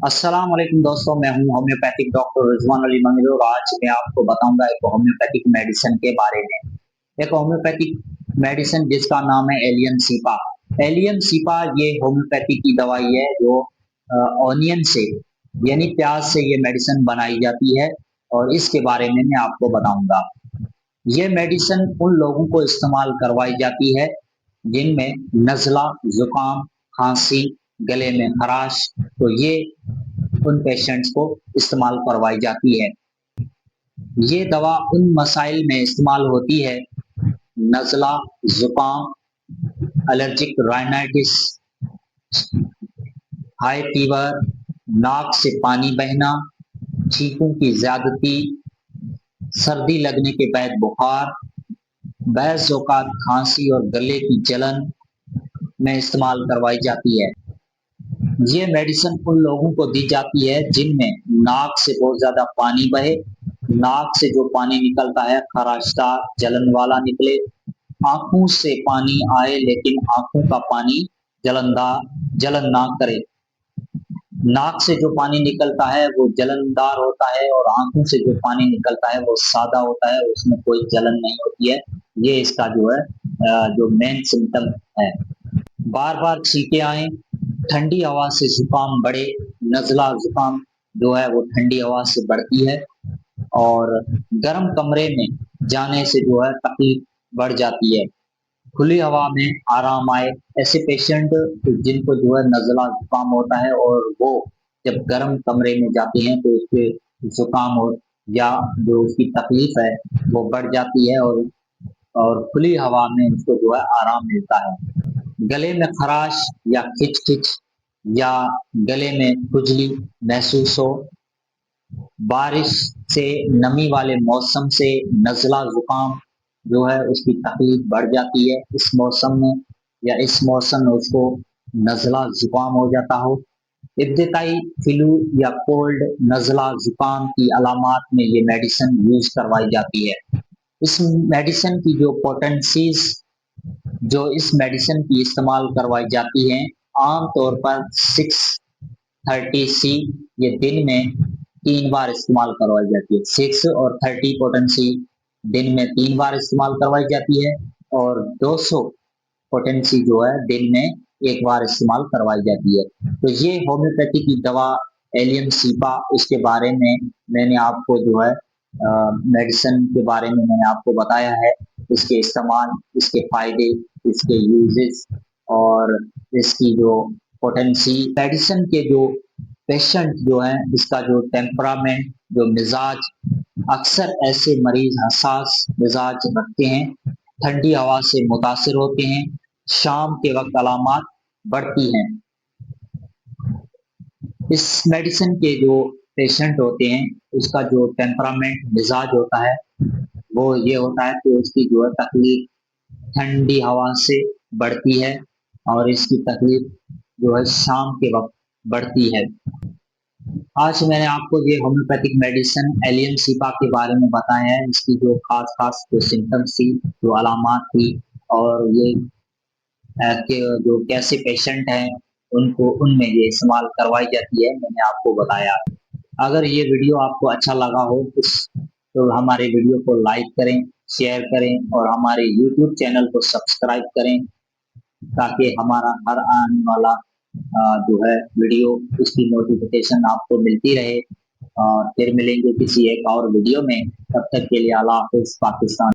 अस्सलाम वालेकुम दोस्तों, मैं हूं होम्योपैथिक डॉक्टर रिजवान अली मंगल और आज मैं आपको बताऊंगा एक होम्योपैथिक मेडिसिन के बारे में। एक होम्योपैथिक मेडिसिन जिसका नाम है एलियन सीपा। एलियन सीपा ये होम्योपैथी की दवाई है जो ऑनियन से यानी प्याज से ये मेडिसिन बनाई जाती है और इसके बारे में मैं आपको बताऊंगा। ये मेडिसिन उन लोगों को इस्तेमाल करवाई जाती है जिनमें नज़ला, जुकाम, खांसी, गले में खराश, तो ये उन पेशेंट्स को इस्तेमाल करवाई जाती है। ये दवा उन मसाइल में इस्तेमाल होती है, नज़ला, जुकाम, एलर्जिक राइनाइटिस, हाई फीवर, नाक से पानी बहना, छींकों की ज्यादती, सर्दी लगने के बाद बुखार, बैज़ औक़ात खांसी और गले की जलन में इस्तेमाल करवाई जाती है। ये मेडिसिन उन लोगों को दी जाती है जिनमें नाक से बहुत ज़्यादा पानी बहे, नाक से जो पानी निकलता है खराशदार जलन वाला निकले, आँखों से पानी आए लेकिन आँखों का पानी जलन ना करे। नाक से जो पानी निकलता है वो जलनदार होता है और आँखों से जो पानी निकलता है वो सादा होता है, उसमें कोई जलन नहीं होती है। ये इसका जो है जो मेन सिम्पटम है। बार-बार छींके आएँ, ठंडी हवा से जुकाम बढ़े, नज़ला जुकाम जो है वो ठंडी हवा से बढ़ती है और गर्म कमरे में जाने से जो है तकलीफ बढ़ जाती है। खुली हवा में आराम आए, ऐसे पेशेंट जिनको जो है नज़ला जुकाम होता है और वो जब गर्म कमरे में जाते हैं तो उसके जुकाम हो या जो उसकी तकलीफ है वो बढ़ जाती है और खुली हवा में उसको जो है आराम मिलता है। गले में खराश या खिच-खिच या गले में खुजली महसूस हो, बारिश से नमी वाले मौसम से नज़ला जुकाम जो है उसकी तकलीफ बढ़ जाती है इस मौसम में या इस मौसम में उसको नज़ला जुकाम हो जाता हो। इब्तिदाई फ्लू या कोल्ड नज़ला जुकाम की अलामात में ये मेडिसिन यूज करवाई जाती है। इस मेडिसिन की जो पोटेंसीज जो इस मेडिसिन की इस्तेमाल करवाई जाती हैं आम तौर पर 630 सी ये दिन में 3 बार इस्तेमाल करवाई जाती है। 6 और 30 पोटेंसी दिन में 3 बार इस्तेमाल करवाई जाती है और 200 पोटेंसी जो है दिन में 1 बार इस्तेमाल करवाई जाती है। तो ये होम्योपैथी की दवा एलियम सीपा, इसके बारे में मैंने आपको जो है मेडिसिन के बारे में मैंने आपको बताया है। इसके इस्तेमाल, इसके फ़ायदे, इसके यूजेस और इसकी जो पोटेंसी, मेडिसिन के जो पेशेंट जो हैं, इसका जो टेम्परामेंट, जो मिजाज, अक्सर ऐसे मरीज हसास मिजाज रखते हैं, ठंडी हवा से मुतासिर होते हैं, शाम के वक्त अलामात बढ़ती हैं। इस मेडिसिन के जो पेशेंट होते हैं उसका जो टेम्परामेंट मिजाज होता है वो ये होता है कि उसकी जो है तकलीफ ठंडी हवा से बढ़ती है और इसकी तकलीफ जो है शाम के वक्त बढ़ती है। आज मैंने आपको ये होम्योपैथिक मेडिसिन एलियन सीपा के बारे में बताया है, इसकी जो खास जो सिम्टम्स थी, जो अलामात थी और ये के जो कैसे पेशेंट हैं उनको उनमें ये इस्तेमाल करवाई जाती है, मैंने आपको बताया। अगर ये वीडियो आपको अच्छा लगा हो तो हमारे वीडियो को लाइक करें, शेयर करें और हमारे यूट्यूब चैनल को सब्सक्राइब करें ताकि हमारा हर आने वाला जो है वीडियो उसकी नोटिफिकेशन आपको मिलती रहे। और फिर मिलेंगे किसी एक और वीडियो में, तब तक के लिए अल्लाह हाफ़िज़। पाकिस्तान।